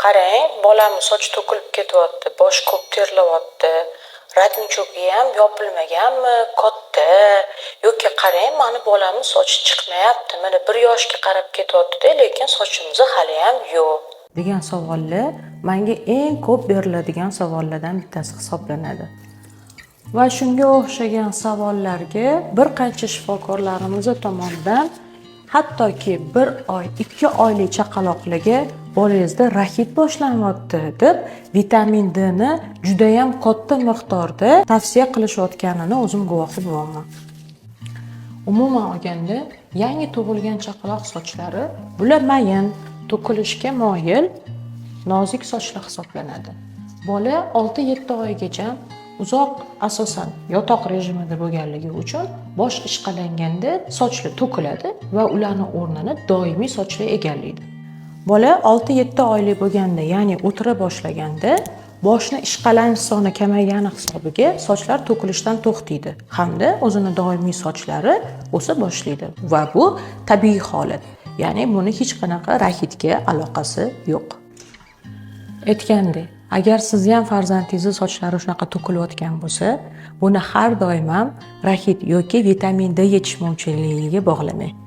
qarang, bolamni sochi to'kilib ketyapti, boshi ko'p terlayapti. Radnichogi ham yopilmaganmi, katta yoki qarang, mani bolamni sochi chiqmayapti. Mana 1 yoshga qarab ketyapti-da, lekin sochimizni hali ham yo'q degan savollar menga eng ko'p beriladigan savollardan bittasi hisoblanadi. Va shunga o'xshagan savollarga bir qancha shifokorlarimiz tomonidan hattoki 1 oy, 2 oylik chaqaloqlarga bolangizda raxit boshlanyapti deb vitamin D ni juda ham katta miqdorda tavsiya qilishayotganini o'zim guvohi bo'laman. Umuman olganda, yangi tug'ilgan chaqaloq sochlari bular mayin, to'kilishga moyil, nozik sochlar hisoblanadi. Bola 6-7 oygacha uzoq asosan yotoq rejimida bo'lganligi uchun bosh ishqalanganda sochlar to'kiladi va ularning o'rnini doimiy sochlar egallaydi. Bola 6-7 oylik bo'lganda, ya'ni o'tira boshlaganda boshni ishqalanish soni kamaygani hisobiga sochlar to'kilishdan to'xtaydi hamda o'zini doimiy sochlari o'sa boshlaydi va bu tabiiy holat. Ya'ni buni hech qanaqa raxitga aloqasi yo'q. Aytgandek, agar sizni ham farzandingiz sochlari shunaqa to'kilayotgan bo'lsa, buni har doim ham raxit yoki vitamin D yetishmovchiligiga bog'lamang.